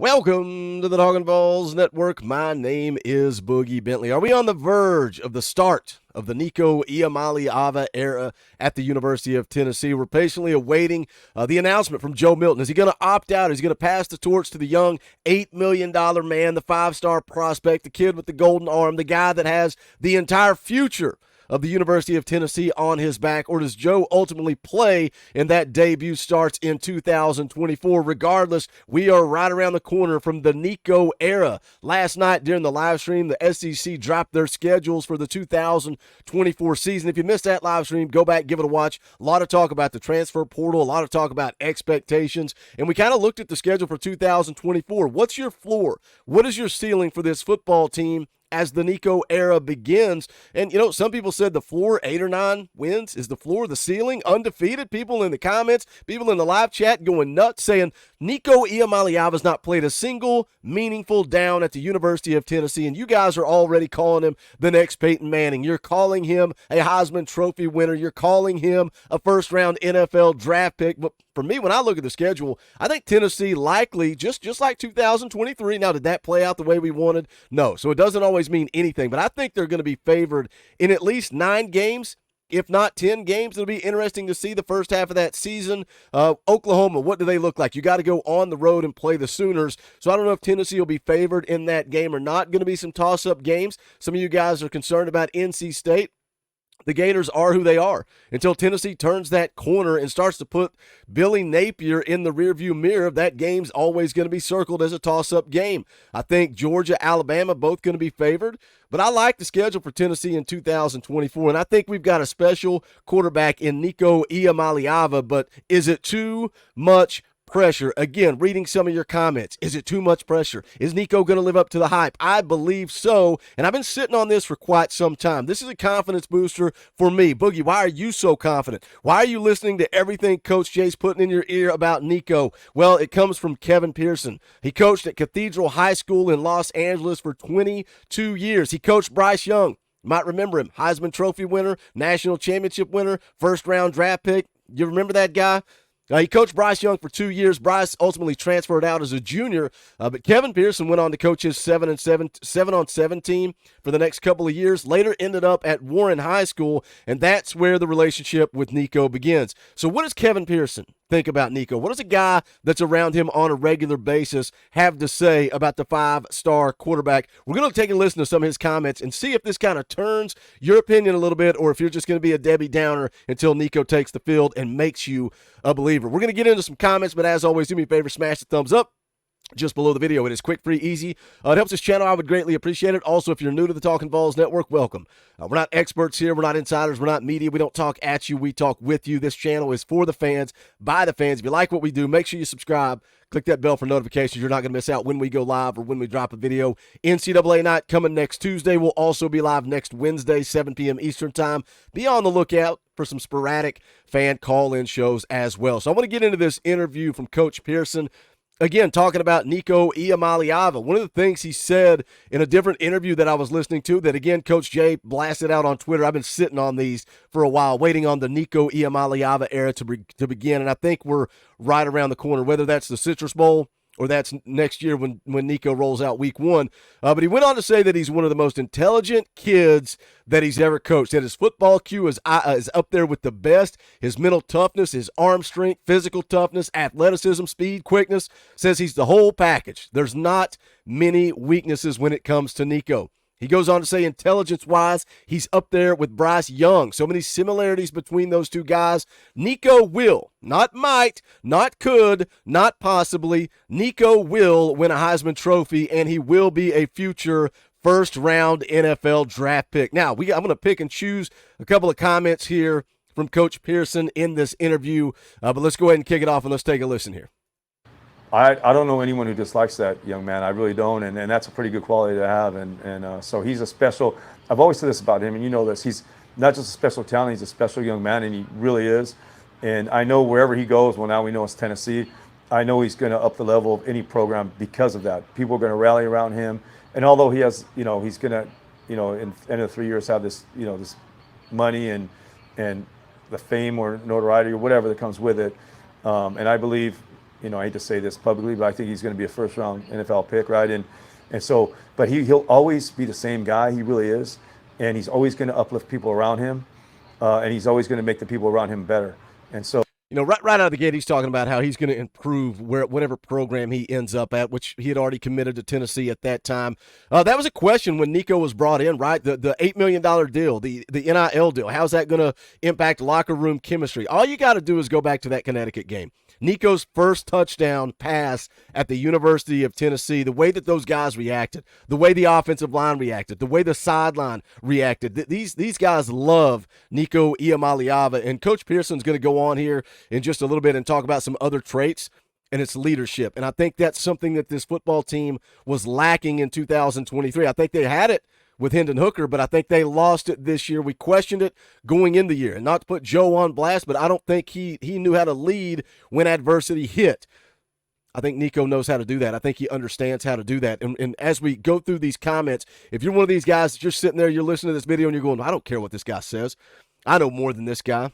Welcome to the Talkin VAWLS Network. My name is Boogie Bentley. Are we on the verge of the start of the Nico Iamaleava era at the University of Tennessee? We're patiently awaiting the announcement from Joe Milton. Is he going to opt out? Is he going to pass the torch to the young $8 million man, the five-star prospect, the kid with the golden arm, the guy that has the entire future of the University of Tennessee on his back? Or does Joe ultimately play and that debut starts in 2024? Regardless, we are right around the corner from the Nico era. Last night during the live stream, the SEC dropped their schedules for the 2024 season. If you missed that live stream, go back, give it a watch. A lot of talk about the transfer portal, a lot of talk about expectations, and we kind of looked at the schedule for 2024. What's your floor? What is your ceiling for this football team as the Nico era begins? And, some people said the floor, 8 or 9 wins, is the floor, the ceiling, undefeated. People in the comments, people in the live chat going nuts saying Nico Iamaleava has not played a single meaningful down at the University of Tennessee, and you guys are already calling him the next Peyton Manning. You're calling him a Heisman Trophy winner. You're calling him a first-round NFL draft pick. But for me, when I look at the schedule, I think Tennessee likely, just like 2023, now did that play out the way we wanted? No, so it doesn't always mean anything, but I think they're going to be favored in at least 9 games, if not 10 games. It'll be interesting to see the first half of that season. Oklahoma, what do they look like? You got to go on the road and play the Sooners, so I don't know if Tennessee will be favored in that game or not. Going to be some toss-up games. Some of you guys are concerned about NC State. The Gators are who they are until Tennessee turns that corner and starts to put Billy Napier in the rearview mirror. That game's always going to be circled as a toss-up game. I think Georgia, Alabama, both going to be favored, but I like the schedule for Tennessee in 2024, and I think we've got a special quarterback in Nico Iamaleava, but is it too much pressure? Again, reading some of your comments. Is it too much pressure? Is Nico going to live up to the hype? I believe so, and I've been sitting on this for quite some time. This is a confidence booster for me. Boogie, why are you so confident? Why are you listening to everything Coach Jay's putting in your ear about Nico? Well, it comes from Kevin Pearson. He coached at Cathedral High School in Los Angeles for 22 years. He coached Bryce Young. You might remember him. Heisman Trophy winner, national championship winner, first-round draft pick. You remember that guy? He coached Bryce Young for 2 years. Bryce ultimately transferred out as a junior, but Kevin Pearson went on to coach his 7-on-7 team for the next couple of years. Later ended up at Warren High School, and that's where the relationship with Nico begins. So what does Kevin Pearson think about Nico? What does a guy that's around him on a regular basis have to say about the 5-star quarterback? We're going to take a listen to some of his comments and see if this kind of turns your opinion a little bit, or if you're just going to be a Debbie Downer until Nico takes the field and makes you a believer. We're going to get into some comments, but as always, do me a favor, smash the thumbs up just below the video. It is quick, free, easy. It helps this channel. I would greatly appreciate it. Also, if you're new to the Talkin VAWLS Network, welcome. We're not experts here. We're not insiders. We're not media. We don't talk at you. We talk with you. This channel is for the fans, by the fans. If you like what we do, make sure you subscribe. Click that bell for notifications. You're not going to miss out when we go live or when we drop a video. NCAA night coming next Tuesday. We'll also be live next Wednesday, 7 p.m. Eastern time. Be on the lookout for some sporadic fan call-in shows as well. So I want to get into this interview from Coach Pearson. Again, talking about Nico Iamaleava. One of the things he said in a different interview that I was listening to, that again, Coach Jay blasted out on Twitter. I've been sitting on these for a while, waiting on the Nico Iamaleava era to begin, and I think we're right around the corner, whether that's the Citrus Bowl or that's next year when Nico rolls out week 1. But he went on to say that he's one of the most intelligent kids that he's ever coached, that his football IQ is up there with the best. His mental toughness, his arm strength, physical toughness, athleticism, speed, quickness, says he's the whole package. There's not many weaknesses when it comes to Nico. He goes on to say intelligence-wise, he's up there with Bryce Young. So many similarities between those two guys. Nico will, not might, not could, not possibly, Nico will win a Heisman Trophy, and he will be a future first-round NFL draft pick. Now, I'm going to pick and choose a couple of comments here from Coach Pearson in this interview, but let's go ahead and kick it off, and let's take a listen here. I don't know anyone who dislikes that young man. I really don't, and that's a pretty good quality to have. And so he's a special. I've always said this about him, and you know this. He's not just a special talent. He's a special young man, and he really is. And I know wherever he goes, well, now we know it's Tennessee. I know he's going to up the level of any program because of that. People are going to rally around him. And although he has, he's going to, in the end of 3 years have this, this money and the fame or notoriety or whatever that comes with it. And I believe I hate to say this publicly, but I think he's going to be a first-round NFL pick, right? And so, but he'll always be the same guy. He really is, and he's always going to uplift people around him, and he's always going to make the people around him better. And so, right out of the gate, he's talking about how he's going to improve whatever program he ends up at, which he had already committed to Tennessee at that time. That was a question when Nico was brought in, right? The $8 million deal, the NIL deal. How's that going to impact locker room chemistry? All you got to do is go back to that Connecticut game. Nico's first touchdown pass at the University of Tennessee, the way that those guys reacted, the way the offensive line reacted, the way the sideline reacted. These guys love Nico Iamaleava, and Coach Pearson's going to go on here in just a little bit and talk about some other traits, and it's leadership. And I think that's something that this football team was lacking in 2023. I think they had it with Hendon Hooker, but I think they lost it this year. We questioned it going in the year, and not to put Joe on blast, but I don't think he knew how to lead when adversity hit. I think Nico knows how to do that. I think he understands how to do that. And as we go through these comments, if you're one of these guys that you're sitting there, you're listening to this video, and you're going, I don't care what this guy says. I know more than this guy.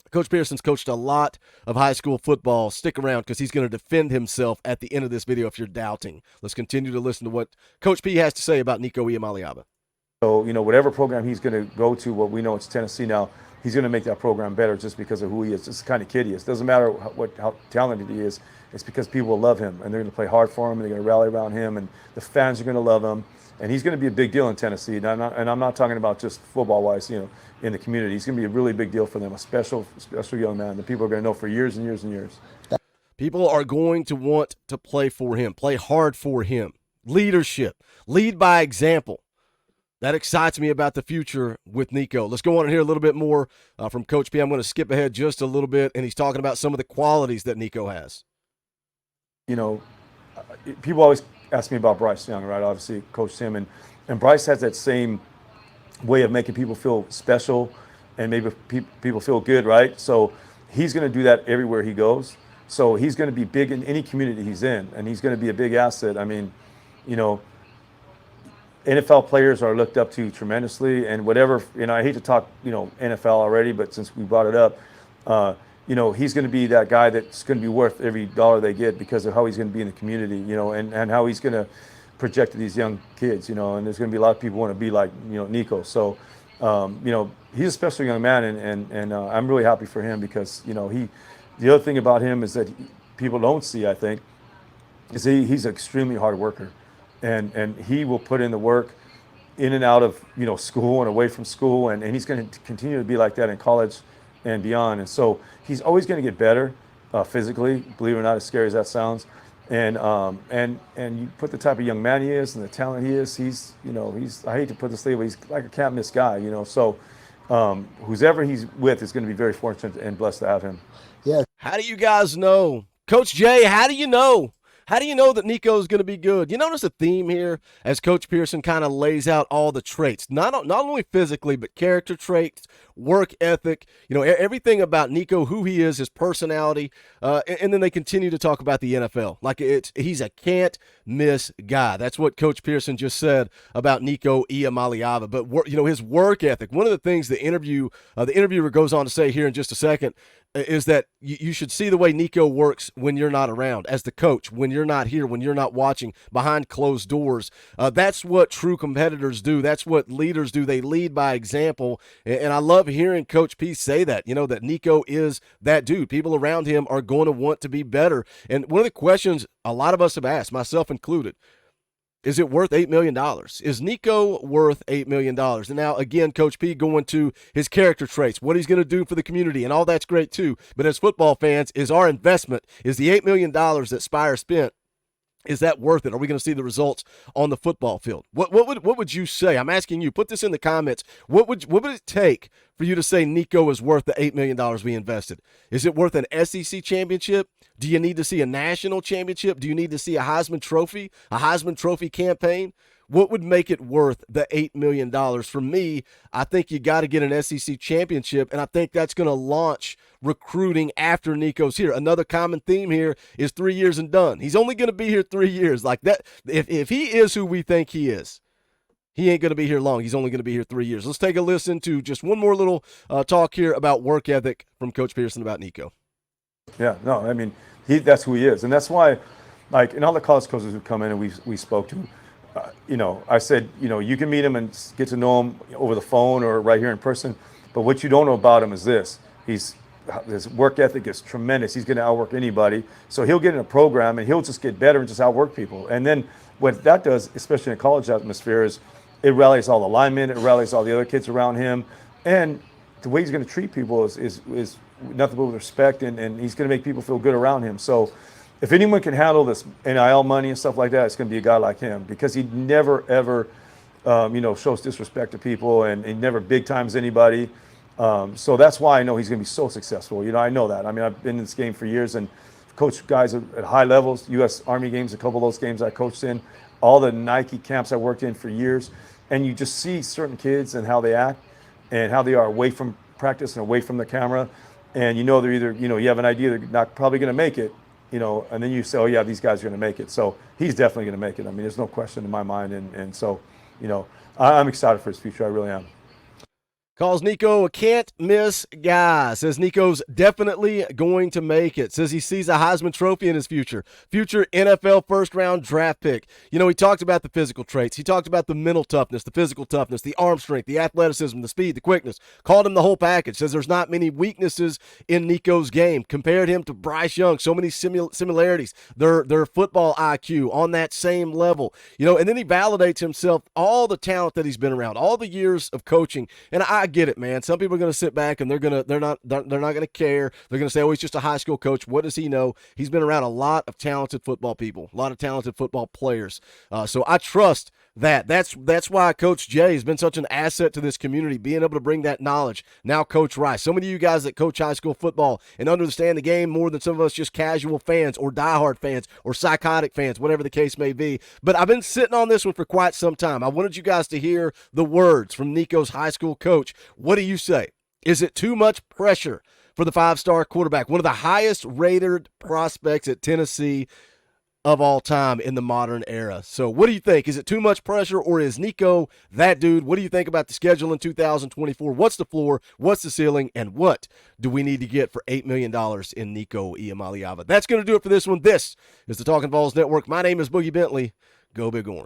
Coach Pearson's coached a lot of high school football. Stick around because he's going to defend himself at the end of this video if you're doubting. Let's continue to listen to what Coach P has to say about Nico Iamaleava. So, whatever program he's going to go to, what we know it's Tennessee now, he's going to make that program better just because of who he is, just the kind of kid he is. Doesn't matter how talented he is. It's because people will love him, and they're going to play hard for him, and they're going to rally around him, and the fans are going to love him. And he's going to be a big deal in Tennessee. And I'm not talking about just football-wise, in the community. He's going to be a really big deal for them, a special young man that people are going to know for years and years and years. People are going to want to play for him, play hard for him. Leadership, lead by example. That excites me about the future with Nico. Let's go on and hear a little bit more from Coach P. I'm going to skip ahead just a little bit, and he's talking about some of the qualities that Nico has. People always ask me about Bryce Young, right? Obviously, coached him, and Bryce has that same way of making people feel special and maybe people feel good, right? So he's going to do that everywhere he goes. So he's going to be big in any community he's in, and he's going to be a big asset. I mean, NFL players are looked up to tremendously, and whatever, I hate to talk, NFL already, but since we brought it up, he's going to be that guy that's going to be worth every dollar they get because of how he's going to be in the community, and how he's going to project to these young kids, and there's going to be a lot of people who want to be like, Nico. So, he's a special young man, and I'm really happy for him because, the other thing about him is that people don't see, I think, is he's an extremely hard worker, and he will put in the work in and out of, school and away from school, and he's going to continue to be like that in college and beyond. And so he's always going to get better physically, believe it or not, as scary as that sounds. And you put the type of young man he is and the talent he is, he's I hate to put this thing, but he's like a can't miss guy, So whoever he's with is going to be very fortunate and blessed to have him. Yeah. How do you guys know? Coach Jay, how do you know? How do you know that Nico is going to be good? You notice a theme here as Coach Pearson kind of lays out all the traits, not only physically, but character traits, work ethic, everything about Nico, who he is, his personality, and then they continue to talk about the NFL. Like he's a can't miss guy. That's what Coach Pearson just said about Nico Iamaleava. But his work ethic. One of the things the interviewer goes on to say here in just a second is that you should see the way Nico works when you're not around, as the coach, when you're not here, when you're not watching, behind closed doors. That's what true competitors do. That's what leaders do. They lead by example, and I love hearing Coach P say that, that Nico is that dude. People around him are going to want to be better. And one of the questions a lot of us have asked, myself included, is it worth $8 million? Is Nico worth $8 million? And now, again, Coach P going to his character traits, what he's going to do for the community, and all that's great too. But as football fans, is our investment, is the $8 million that Spire spent, is that worth it? Are we going to see the results on the football field? What would you say? I'm asking you. Put this in the comments. What would it take for you to say Nico is worth the $8 million we invested? Is it worth an SEC championship? Do you need to see a national championship? Do you need to see a Heisman Trophy campaign? What would make it worth the $8 million? For me, I think you got to get an SEC championship, and I think that's going to launch recruiting after Nico's here. Another common theme here is 3 years and done. He's only going to be here 3 years. Like that, if he is who we think he is, he ain't going to be here long. He's only going to be here 3 years. Let's take a listen to just one more little talk here about work ethic from Coach Pearson about Nico. Yeah, no, I mean, That's who he is, and that's why, like, and all the college coaches who come in and we spoke to, I said, you can meet him and get to know him over the phone or right here in person, but what you don't know about him is this: his work ethic is tremendous. He's going to outwork anybody. So he'll get in a program and he'll just get better and just outwork people. And then what that does, especially in a college atmosphere, is it rallies all the linemen, it rallies all the other kids around him, and the way he's going to treat people is nothing but with respect, and he's going to make people feel good around him. So if anyone can handle this NIL money and stuff like that, it's going to be a guy like him, because he never ever shows disrespect to people, and he never big times anybody. So that's why I know he's going to be so successful. I know that. I mean, I've been in this game for years and coached guys at high levels, U.S. Army games, a couple of those games I coached in, all the Nike camps I worked in for years. And you just see certain kids and how they act and how they are away from practice and away from the camera. And they're either, you have an idea they're not probably going to make it, and then you say, oh, yeah, these guys are going to make it. So he's definitely going to make it. I mean, there's no question in my mind. And so, I'm excited for his future. I really am. Calls Nico a can't miss guy. Says Nico's definitely going to make it. Says he sees a Heisman Trophy in his future. Future NFL first-round draft pick. He talked about the physical traits. He talked about the mental toughness, the physical toughness, the arm strength, the athleticism, the speed, the quickness. Called him the whole package. Says there's not many weaknesses in Nico's game. Compared him to Bryce Young. So many similarities. Their football IQ on that same level. And then he validates himself, all the talent that he's been around, all the years of coaching. And I get it, man. Some people are going to sit back and they're not going to care. They're going to say, oh, he's just a high school coach. What does he know? He's been around a lot of talented football people, a lot of talented football players. So I trust that. That's why Coach Jay has been such an asset to this community, being able to bring that knowledge. Now Coach Rice, so many of you guys that coach high school football and understand the game more than some of us just casual fans or diehard fans or psychotic fans, whatever the case may be. But I've been sitting on this one for quite some time. I wanted you guys to hear the words from Nico's high school coach. What do you say? Is it too much pressure for the five-star quarterback, one of the highest rated prospects at Tennessee of all time in the modern era? So what do you think? Is it too much pressure, or is Nico that dude? What do you think about the schedule in 2024? What's the floor? What's the ceiling? And what do we need to get for $8 million in Nico Iamaleava? That's going to do it for this one. This is the Talkin VAWLS Network. My name is Boogie Bentley. Go Big Orange.